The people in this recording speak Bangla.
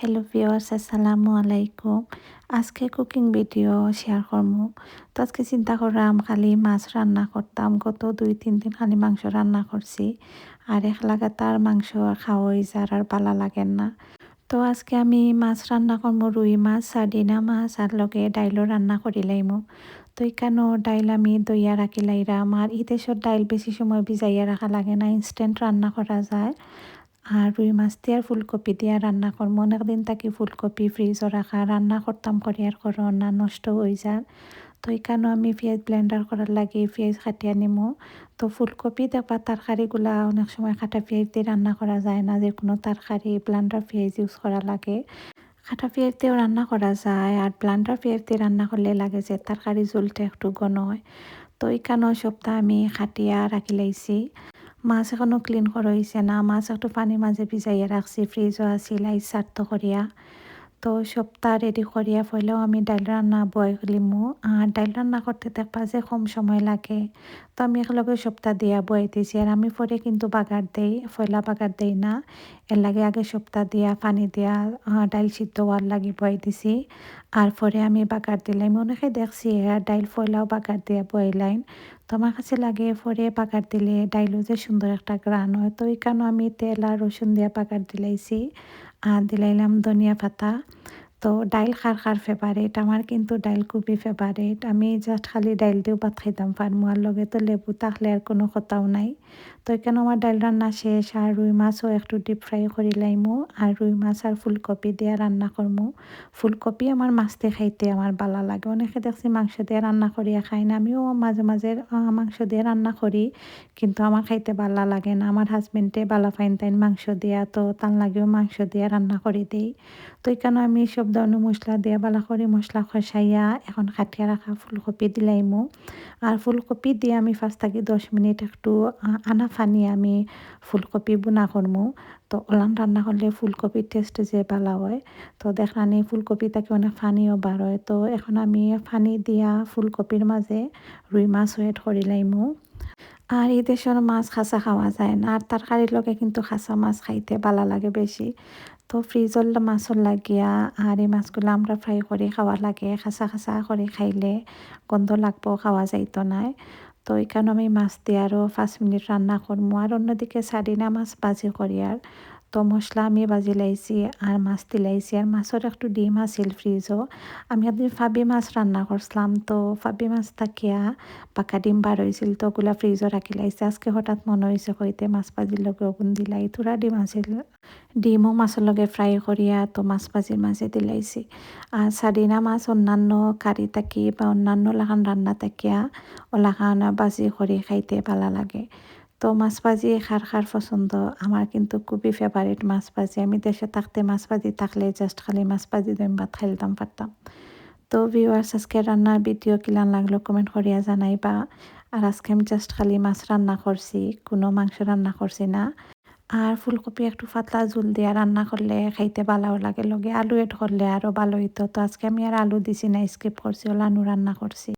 হ্যালো ভিউয়ার্স, আসসালামু আলাইকুম। আজকে কুকিং ভিডিও শেয়ার করবো। তো আজকে চিন্তা করলাম খালি মাছ রান্না করতাম। গত 2-3 দিন খালি মাংস রান্না করছি। আর এক লাগাতার মাংস খাওয়া হয়ে যায় আর ভালো লাগে না। তো আজকে আমি মাছ রান্না করবো, রুই মাছ, সার্ডিনা মাছ আর লগে ডাইলও রান্না করি লাইমু। তো এখানে ডাইল আমি দইয়া রাখি লাইরাম। আর ইদেশের ডাইল বেশি সময় ভিজাইয়া রাখা লাগে না, ইনস্ট্যান্ট রান্না করা যায়। আর রুই মাছ দিয়ে আর ফুলকপি দিয়ে রান্না করবো। অনেকদিন থাকি ফুলকপি ফ্রিজও রাখা রান্না করতাম করি আর করো না, নষ্ট হয়ে যায়। তো এখানেও আমি পেঁয়াজ ব্লেন্ডার করার লাগে পেঁয়াজ কাটিয়ে নিমো। তো ফুলকপি দেখবা তরকারিগুলা অনেক সময় কাটা পেঁয়াজ দিয়ে রান্না করা যায় না, যে কোনো তরকারি ব্লেন্ডার পেঁয়াজ ইউজ করা লাগে। কাটা পেঁয়াজ দিয়েও রান্না করা যায়, আর ব্লেন্ডার পেঁয়াজ দিয়ে রান্না করলে লাগে যে তরকারি ঝোলটা একটু ঘন হয়। তো এখানেও সপ্তাহ আমি খাটিয়া রাখি লাইছি। মাছ এখনো ক্লিন করা হয়েছে না, মাছ একটু পানির মাঝে ভিজাইয়া রাখছি, ফ্রিজও আছিল আইস সার্থ করিয়া। তো সবটা রেডি করিয়া ফেলেও আমি ডাল রান্না বয় লিমু। আর ডাল রান্না করতে দেখবা যে কম সময় লাগে। তো আমি একলগে সপ্তাহ দিয়া বয়ে দিয়েছি, আর আমি পরে কিন্তু বাগার দেই, ফয়লা বাগার দেই না। এর লাগে আগে সপ্তাহ দিয়া পানি দিয়া ডাইল সিদ্ধ হওয়ার লাগে বয়ে দিছি। আর পরে আমি বাগার দিলাম, অনেকে দেখছি ডাইল ফয়লাও বাগার দিয়া বয়ে লাইন। তো আমার কাছে লাগে পরে বাগার দিলে ডাইলও যে সুন্দর একটা গ্রান হয়। তো এই কারণে আমি তেল আর রসুন দিয়া বাগার দিলাইছি। আর দিলাইলাম ধনিয়া পাতা। তো ডাইল খার খার ফেভারেট, আমার কিন্তু ডাইল খুবই ফেভারেট। আমি জাস্ট খালি ডাইল দিয়েও ভাত খাইতাম পারমু, আর লগে তো লেবু থাকলে আর কোনো কথাও নাই। তো এখানে আমার ডাইল রান্না শেষ, আর রুই মাছও একটু ডিপ ফ্রাই করি লাইমু। আর রুই মাছ আর ফুলকপি দিয়ে রান্না করমু। ফুলকপি আমার মাছ দিয়ে খাইতে আমার ভালো লাগে। অনেকে দেখছি মাংস দিয়ে রান্না করিয়া খাই না, আমিও মাঝে মাঝে মাংস দিয়ে রান্না করি, কিন্তু আমার খাইতে ভালো লাগে না। আমার হাজবেন্ডে ভালো পাইন তাই মাংস দিয়া, তো তার লাগেও মাংস দিয়ে রান্না করে দিই। তো এখানে আমি সব ধরনের মশলা দিয়ে ভালো করে মশলা কষাইয়া এখন কাটিয়া রাখা ফুলকপি দিলাইমু। আর ফুলকপি দিয়ে আমি 5 থেকে 10 মিনিট একটু আনা ফানি আমি ফুলকপি বুনা করমু। তো ওলান রান্না করলে ফুলকপির টেস্ট যে ভালো হয়। তো দেখলানি ফুলকপি থেকে অনেক ফানিও বার হয়। তো এখন আমি ফানি দিয়া ফুলকপির মাঝে রুই মাছ ওয়েট করি লাইমু। আর এই দেশের মাছ খাসা খাওয়া যায় না, আর তরকারির লগে কিন্তু খাসা মাছ খাইতে ভালো লাগে বেশি। তো ফ্রিজর মাছর লাগিয়া আর এই মাছগুলো আমরা ফ্রাই করে খাওয়া লাগে, খাসা খাসা করে খাইলে গন্ধ লাগবো, খাওয়া যাইতো না। তো এখানে আমি মাছ দিয়ে আরও 5 মিনিট রান্না করবো। আর অন্যদিকে সার্ডিনা মাছ ভাজি করি। আর তো মশলা আমি বাজি লাইছি আর মাছ দিলাইছি, আর মাছের একটু ডিম আছিল ফ্রিজও। আমি একদিন ফাবি মাছ রান্না করছিলাম, তো ফাবি মাছ থাকিয়া পাকা ডিম বার হয়েছিল, তো ওগুলা ফ্রিজও রাখি লাইছি। আজকে হঠাৎ মনে হয়েছে কইতে মাছ ভাজির লগে ওগুন দিলাই, তুরা ডিম আছিল। ডিমও মাছের লগে ফ্রাই করিয়া তো মাছ ভাজির মাঝে দিলাইছি। আর সার্ডিনা মাছ অন্যান্য কারি থাকি বা অন্যান্য লাখান রান্না থাকিয়া ওলাখান বাজি করে খাইতে ভালো লাগে। তো মাছ ভাজি খার খার পছন্দ, আমার কিন্তু খুবই ফেভারিট মাছ ভাজি। আমি দেশে থাকতে মাছ ভাজি থাকলে জাস্ট খালি মাছ ভাজি দিয়ে ভাত খাইতাম পারতাম। তো ভিউয়ার্স, আজকে রান্নার ভিডিও কিলান লাগলো কমেন্ট করিয়া জানাইবা। আর আজকে আমি জাস্ট খালি মাছ রান্না করছি, কোনো মাংস রান্না করছি না। আর ফুলকপি একটু পাতলা ঝোল দিয়া রান্না করলে খাইতে ভালো লাগে, লগে আলু এড করলে আরও ভালো হইতো। তো আজকে আমি আর আলু দিছি না, স্কিপ করছি, ওলা আলু রান্না করছি।